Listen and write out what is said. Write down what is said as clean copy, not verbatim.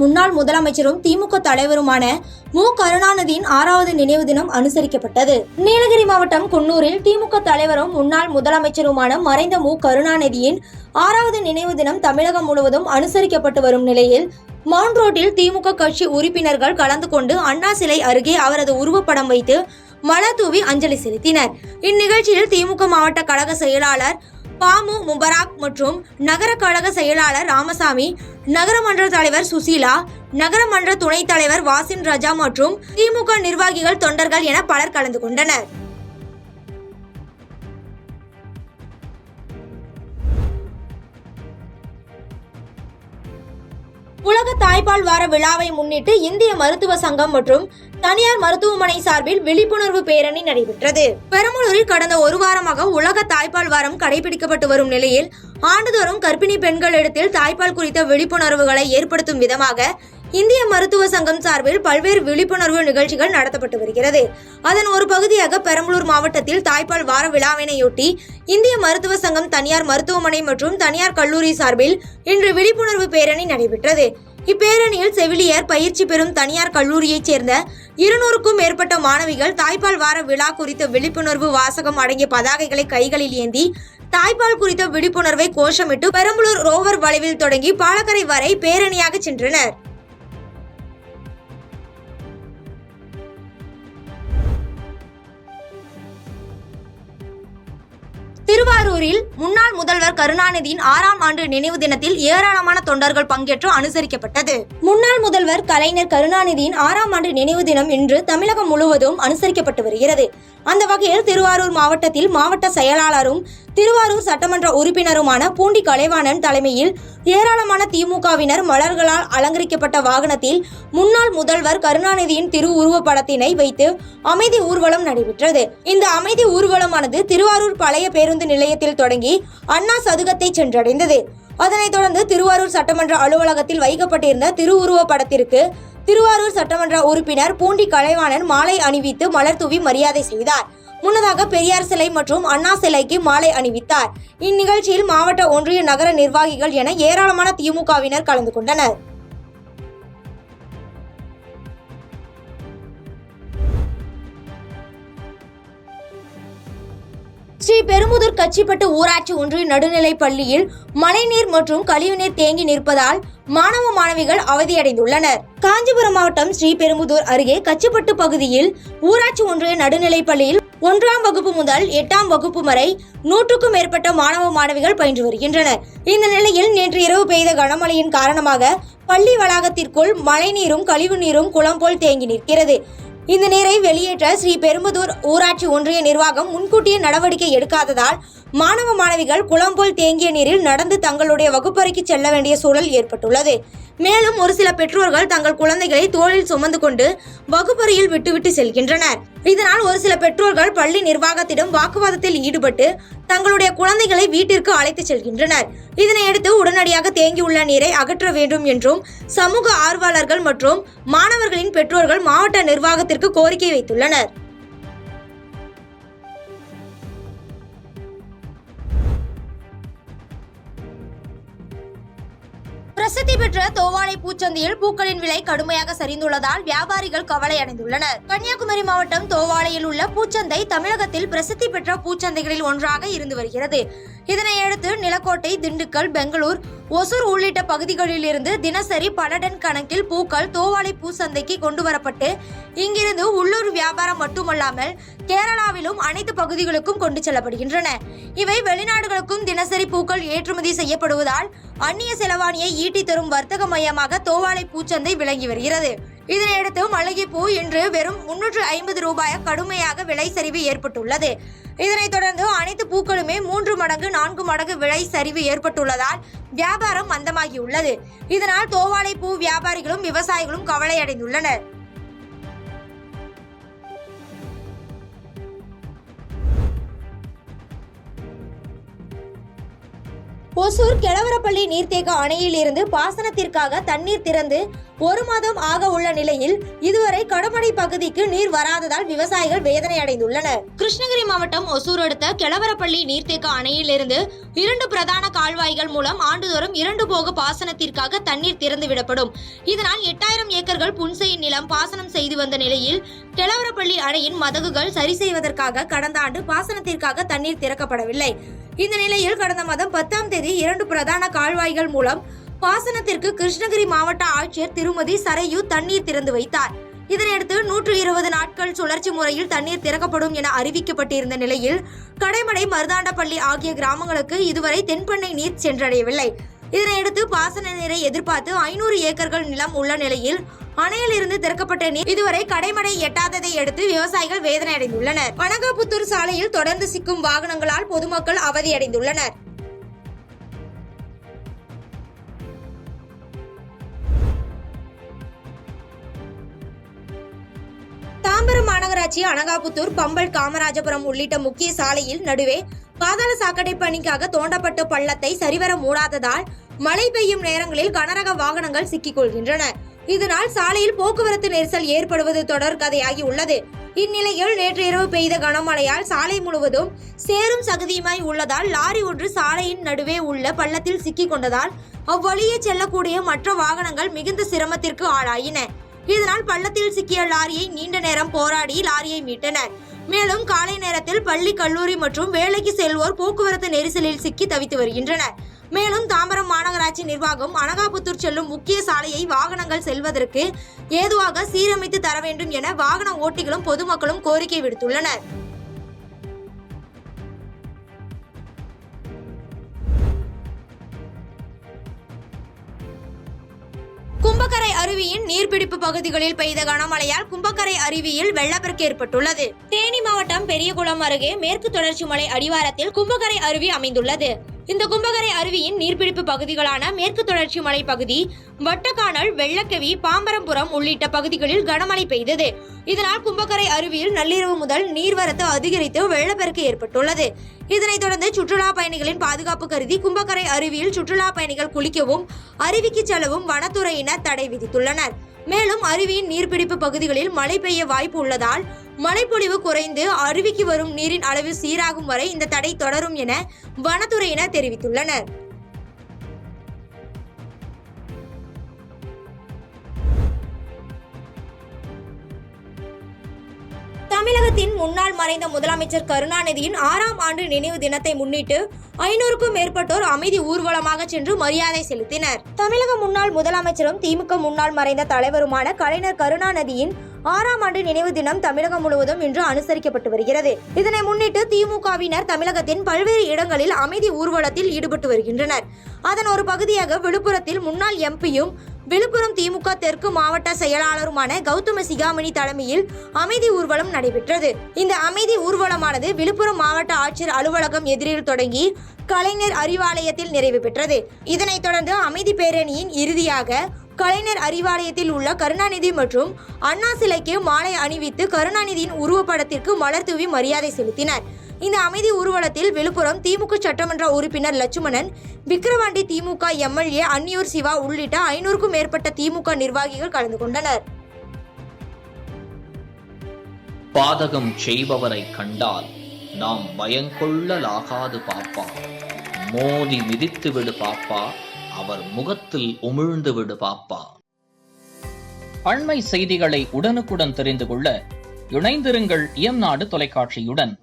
முன்னாள் முதலமைச்சரும் திமுக தலைவருமான மு. கருணாநிதியின் 6வது நினைவு தினம் அனுசரிக்கப்பட்டது. நீலகிரி மாவட்டம் குன்னூரில் திமுக தலைவரும் முன்னாள் முதலமைச்சருமான மறைந்த மு. கருணாநிதியின் 6வது நினைவு தினம் தமிழகம் முழுவதும் அனுசரிக்கப்பட்டு வரும் நிலையில் மவுண்ட் ரோட்டில் திமுக கட்சி உறுப்பினர்கள் கலந்து கொண்டு அண்ணா சிலை அருகே அவரது உருவப்படம் வைத்து மலர் தூவி அஞ்சலி செலுத்தினர். இந்நிகழ்ச்சியில் திமுக மாவட்ட கழக செயலாளர் பாமு முபராக் மற்றும் நகர கழக செயலாளர் ராமசாமி, நகரமன்ற தலைவர் சுசீலா, நகரமன்ற துணைத் தலைவர் வாசிம் ராஜா மற்றும் திமுக நிர்வாகிகள், தொண்டர்கள் என பலர் கலந்து கொண்டனர். உலக தாய்ப்பால் வார விழாவை முன்னிட்டு இந்திய மருத்துவ சங்கம் மற்றும் தனியார் மருத்துவமனை சார்பில் விழிப்புணர்வு பேரணி நடைபெற்றது. பெரம்பலூரில் கடந்த ஒரு வாரமாக உலக தாய்ப்பால் வாரம் கடைபிடிக்கப்பட்டு வரும் நிலையில் ஆண்டுதோறும் கர்ப்பிணி பெண்களிடத்தில் தாய்ப்பால் குறித்த விழிப்புணர்வுகளை ஏற்படுத்தும் விதமாக இந்திய மருத்துவ சங்கம் சார்பில் பல்வேறு விழிப்புணர்வு நிகழ்ச்சிகள் நடத்தப்பட்டு வருகிறது. அதன் ஒரு பகுதியாக பெரம்பலூர் மாவட்டத்தில் தாய்ப்பால் வார விழாவினையொட்டி இந்திய மருத்துவ சங்கம், தனியார் மருத்துவமனை மற்றும் தனியார் கல்லூரி சார்பில் இன்று விழிப்புணர்வு பேரணி நடைபெற்றது. இப்பேரணியில் செவிலியர் பயிற்சி பெறும் தனியார் கல்லூரியைச் சேர்ந்த 200க்கும் மேற்பட்ட மாணவிகள் தாய்ப்பால் வார விழா குறித்த விழிப்புணர்வு வாசகம் அடங்கிய பதாகைகளை கைகளில் ஏந்தி தாய்ப்பால் குறித்த விழிப்புணர்வை கோஷமிட்டு பெரம்பலூர் ரோவர் வளைவில் தொடங்கி பாலக்கரை வரை பேரணியாக சென்றனர். திருவாரூரில் முன்னாள் முதல்வர் கருணாநிதியின் 6ஆம் ஆண்டு நினைவு தினத்தில் ஏராளமான தொண்டர்கள் பங்கேற்று அனுசரிக்கப்பட்டது. முன்னாள் முதல்வர் கலைஞர் கருணாநிதியின் 6ஆம் ஆண்டு நினைவு தினம் இன்று தமிழகம் முழுவதும் அனுசரிக்கப்பட்டு வருகிறது. அந்த வகையில் திருவாரூர் மாவட்டத்தில் மாவட்ட செயலாளரும் திருவாரூர் சட்டமன்ற உறுப்பினருமான பூண்டி கலைவாணன் தலைமையில் ஏராளமான திமுகவினர் மலர்களால் அலங்கரிக்கப்பட்ட வாகனத்தில் முன்னாள் முதல்வர் கருணாநிதியின் திருவுருவப் படத்தினை வைத்து அமைதி ஊர்வலம் நடைபெற்றது. இந்த அமைதி ஊர்வலமானது திருவாரூர் பழைய பேருந்து நிலையத்தில் தொடங்கி அண்ணா சதுக்கத்தை சென்றடைந்தது. அதனைத் தொடர்ந்து திருவாரூர் சட்டமன்ற அலுவலகத்தில் வைக்கப்பட்டிருந்த திருவுருவப் படத்திற்கு திருவாரூர் சட்டமன்ற உறுப்பினர் பூண்டி கலைவாணன் மாலை அணிவித்து மலர் தூவி மரியாதை செய்தார். முன்னதாக பெரியார் சிலை மற்றும் அண்ணா சிலைக்கு மாலை அணிவித்தார். இந்நிகழ்ச்சியில் மாவட்ட, ஒன்றிய, நகர நிர்வாகிகள் என ஏராளமான திமுகவினர் கலந்து கொண்டனர். ஸ்ரீபெரும்புதூர் கச்சிப்பட்டு ஊராட்சி ஒன்றிய நடுநிலைப் பள்ளியில் மழைநீர் மற்றும் கழிவுநீர் தேங்கி நிற்பதால் மாணவ மாணவிகள் அவதியடைந்துள்ளனர். காஞ்சிபுரம் மாவட்டம் ஸ்ரீபெரும்புதூர் அருகே கச்சிப்பட்டு பகுதியில் ஊராட்சி ஒன்றிய நடுநிலைப் பள்ளியில் 1ஆம் வகுப்பு முதல் 8ஆம் வகுப்பு வரை 100க்கும் மேற்பட்ட மாணவ மாணவிகள் பயின்று வருகின்றனர். இந்த நிலையில் நேற்று இரவு பெய்த கனமழையின் காரணமாக பள்ளி வளாகத்திற்குள் மழைநீரும் கழிவு நீரும் குளம் போல் தேங்கி நிற்கிறது. இந்த நீரை வெளியேற்ற ஸ்ரீபெரும்புதூர் ஊராட்சி ஒன்றிய நிர்வாகம் முன்கூட்டியே நடவடிக்கை எடுக்காததால் மாணவ மாணவிகள் குளம் போல் தேங்கிய நீரில் நடந்து தங்களுடைய வகுப்பறைக்கு செல்ல வேண்டிய சூழல் ஏற்பட்டுள்ளது. மேலும் ஒரு சில பெற்றோர்கள் தங்கள் குழந்தைகளை தோளில் சுமந்து கொண்டு வகுப்பறையில் விட்டுவிட்டு செல்கின்றனர். இதனால் ஒரு சில பெற்றோர்கள் பள்ளி நிர்வாகத்திடம் வாக்குவாதத்தில் ஈடுபட்டு தங்களுடைய குழந்தைகளை வீட்டிற்கு அழைத்து செல்கின்றனர். இதனையடுத்து உடனடியாக தேங்கியுள்ள நீரை அகற்ற வேண்டும் என்றும் சமூக ஆர்வலர்கள் மற்றும் மாணவர்களின் பெற்றோர்கள் மாவட்ட நிர்வாகத்திற்கு கோரிக்கை வைத்துள்ளனர். பிரசித்தி பெற்ற தோவாளை பூச்சந்தையில் பூக்களின் விலை கடுமையாக சரிந்துள்ளதால் வியாபாரிகள் கவலை அடைந்துள்ளனர். கன்னியாகுமரி மாவட்டம் தோவாளையில் உள்ள பூச்சந்தை தமிழகத்தில் பிரசித்தி பெற்ற பூச்சந்தைகளில் ஒன்றாக இருந்து வருகிறது. இதனையடுத்து நிலக்கோட்டை, திண்டுக்கல், பெங்களூர், ஒசூர் உள்ளிட்ட பகுதிகளில் இருந்து தினசரி பல டன் கணக்கில் பூக்கள் தோவாளை பூச்சந்தைக்கு கொண்டு வரப்பட்டு இங்கிருந்து உள்ளூர் வியாபாரம் மட்டுமல்லாமல் கேரளாவிலும் அனைத்து பகுதிகளுக்கும் கொண்டு செல்லப்படுகின்றன. இவை வெளிநாடுகளுக்கும் தினசரி பூக்கள் ஏற்றுமதி செய்யப்படுவதால் அந்நிய செலவாணியை ஈட்டி தரும் வர்த்தக மையமாக தோவாளை பூச்சந்தை விளங்கி வருகிறது. இதனையடுத்து மல்லிகைப்பூ இன்று வெறும் 350 ரூபாய் கடுமையாக விலை சரிவு ஏற்பட்டுள்ளது. இதனைத் தொடர்ந்து அனைத்து பூக்களுமே 3 மடங்கு 4 மடங்கு விலை சரிவு ஏற்பட்டுள்ளதால் வியாபாரம் மந்தமாகியுள்ளது. இதனால் தோவாளை பூ வியாபாரிகளும் விவசாயிகளும் கவலையடைந்துள்ளனர். ஒசூர் கெலவரப்பள்ளி நீர்த்தேக்க அணையில் இருந்து பாசனத்திற்காக தண்ணீர் திறந்து 1 மாதம் ஆக உள்ள நிலையில் இதுவரை கடமடை பகுதிக்கு நீர் வராததால் விவசாயிகள் வேதனை அடைந்துள்ளனர். கிருஷ்ணகிரி மாவட்டம் ஒசூர் அடுத்த கெலவரப்பள்ளி நீர்த்தேக்க அணையில் இருந்து 2 பிரதான கால்வாய்கள் மூலம் ஆண்டுதோறும் 2 போக பாசனத்திற்காக தண்ணீர் திறந்து விடப்படும். இதனால் 8000 ஏக்கர்கள் புன்செய் நிலம் பாசனம் செய்து வந்த நிலையில் கெலவரப்பள்ளி அணையின் மதகுகள் சரி செய்வதற்காக கடந்த ஆண்டு பாசனத்திற்காக தண்ணீர் திறக்கப்படவில்லை. இந்த நிலையில் கடந்த மாதம் 10ஆம் தேதி 2 பிரதான கால்வாய்கள் மூலம் பாசனத்திற்கு கிருஷ்ணகிரி மாவட்ட ஆட்சியர் திருமதி சரையு தண்ணீர் திறந்து வைத்தார். இதனையடுத்து 120 நாட்கள் சுழற்சி முறையில் தண்ணீர் திறக்கப்படும் என அறிவிக்கப்பட்டிருந்த நிலையில் கடைமடை மருதாண்டப்பள்ளி ஆகிய கிராமங்களுக்கு இதுவரை தென்பெண்ணை நீர் சென்றடையவில்லை. இதனையடுத்து பாசன நீரை எதிர்பார்த்து 500 ஏக்கர்கள் நிலம் உள்ள நிலையில் அணையில் இருந்து திறக்கப்பட்ட நீர் இதுவரை கடைமடை எட்டாததை அடுத்து விவசாயிகள் வேதனை அடைந்துள்ளனர். அனகாபுத்தூர் சாலையில் தொடர்ந்து சிக்கும் வாகனங்களால் பொதுமக்கள் அவதியடைந்துள்ளனர். தாம்பரம் மாநகராட்சி அனகாபுத்தூர், பம்பல், காமராஜபுரம் உள்ளிட்ட முக்கிய சாலையில் நடுவே பாதாள சாக்கடை பணிக்காக தோண்டப்பட்ட பள்ளத்தை சரிவர மூடாததால் மழை பெய்யும் நேரங்களில் கனரக வாகனங்கள் சிக்கிக் கொள்கின்றன. இதனால் சாலையில் போக்குவரத்து நெரிசல் ஏற்படுவது தொடர் கதையாகி உள்ளது. இந்நிலையில் நேற்று இரவு பெய்த கனமழையால் சாலை முழுவதும் சேரும் சகதியுமாய் உள்ளதால் லாரி ஒன்று சாலையின் நடுவே உள்ள பள்ளத்தில் சிக்கிக் கொண்டதால் அவ்வழியே செல்லக்கூடிய மற்ற வாகனங்கள் மிகுந்த சிரமத்திற்கு ஆளாயின. இதனால் பள்ளத்தில் சிக்கிய லாரியை நீண்ட நேரம் போராடி லாரியை மீட்டனர். மேலும் காலை நேரத்தில் பள்ளி, கல்லூரி மற்றும் வேலைக்கு செல்வோர் போக்குவரத்து நெரிசலில் சிக்கி தவித்து வருகின்றனர். மேலும் தாம்பரம் மாநகராட்சி நிர்வாகம் அனகாபுத்தூர் செல்லும் முக்கிய சாலையை வாகனங்கள் செல்வதற்கு ஏதுவாக சீரமைத்து தர வேண்டும் என வாகன ஓட்டிகளும் பொதுமக்களும் கோரிக்கை விடுத்துள்ளனர். கும்பக்கரை அருவியின் நீர்பிடிப்பு பகுதிகளில் பெய்த கனமழையால் கும்பக்கரை அருவியில் வெள்ளப்பெருக்கு ஏற்பட்டுள்ளது. தேனி மாவட்டம் பெரியகுளம் அருகே மேற்கு தொடர்ச்சி மலை அடிவாரத்தில் கும்பக்கரை அருவி அமைந்துள்ளது. இந்த கும்பக்கரை அருவியின் நீர்பிடிப்பு பகுதிகளான மேற்கு தொடர்ச்சி மலை பகுதி, வட்டக்கானல், வெள்ளக்கவி, பாம்பரம்புரம் உள்ளிட்ட பகுதிகளில் கனமழை பெய்தது. இதனால் கும்பக்கரை அருவியில் நள்ளிரவு முதல் நீர்வரத்து அதிகரித்து வெள்ளப்பெருக்கு ஏற்பட்டுள்ளது. இதனைத் தொடர்ந்து சுற்றுலா பயணிகளின் பாதுகாப்பு கருதி கும்பக்கரை அருவியில் சுற்றுலா பயணிகள் குளிக்கவும் அருவிக்கு செல்லவும் வனத்துறையினர் தடை விதித்துள்ளனர். மேலும் அருவியின் நீர்பிடிப்பு பகுதிகளில் மழை பெய்ய வாய்ப்பு உள்ளதால் மழைப்பொழிவு குறைந்து அருவிக்கு வரும் நீரின் அளவு சீராகும் வரை இந்த தடை தொடரும் என வனத்துறையினர் தெரிவித்துள்ளனர். தமிழகத்தின் முன்னாள் மறைந்த முதலமைச்சர் கருணாநிதியின் 6ஆம் ஆண்டு நினைவு தினத்தை முன்னிட்டு 500க்கும் மேற்பட்டோர் அமைதி ஊர்வலமாக சென்று மரியாதை செலுத்தினர். தமிழக முன்னாள் முதலமைச்சரும் திமுக முன்னாள் மறைந்த தலைவருமான கலைஞர் கருணாநிதியின் 6ஆம் ஆண்டு நினைவு தினம் தமிழகம் முழுவதும் இன்று அனுசரிக்கப்பட்டு வருகிறது. இதனை முன்னிட்டு திமுகவினர் தமிழகத்தின் பல்வேறு இடங்களில் அமைதி ஊர்வலத்தில் ஈடுபட்டு வருகின்றனர். அதன் ஒரு பகுதியாக விழுப்புரத்தில் முன்னாள் எம்பியும் விழுப்புரம் திமுக தெற்கு மாவட்ட செயலாளருமான கௌதம சிகாமணி தலைமையில் அமைதி ஊர்வலம் நடைபெற்றது. இந்த அமைதி ஊர்வலமானது விழுப்புரம் மாவட்ட ஆட்சியர் அலுவலகம் எதிரில் தொடங்கி கலைஞர் அறிவாலயத்தில் நிறைவு பெற்றது. இதனைத் தொடர்ந்து அமைதி பேரணியின் இறுதியாக கலைஞர் அறிவாலயத்தில் உள்ள கருணாநிதி மற்றும் அண்ணா சிலைக்கு மாலை அணிவித்து கருணாநிதியின் உருவப்படத்திற்கு மலர் தூவி மரியாதை செலுத்தினர். இந்த அமைதி ஊர்வலத்தில் விழுப்புரம் திமுக சட்டமன்ற உறுப்பினர் லட்சுமணன், விக்கிரவாண்டி திமுக எம்எல்ஏ அன்னியூர் சிவா உள்ளிட்ட 500க்கும் மேற்பட்ட திமுக நிர்வாகிகள் கலந்து கொண்டனர். பாதகம் செய்பவரை கண்டால் நாம் பயங்கொள்ளலாகாது பாப்பா, மோதி மிதித்து விடு பாப்பா, அவர் முகத்தில் உமிழ்ந்து விடு பாப்பா. அண்மை செய்திகளை உடனுக்குடன் தெரிந்து கொள்ள இணைந்திருங்கள் இயம்நாடு தொலைக்காட்சியுடன்.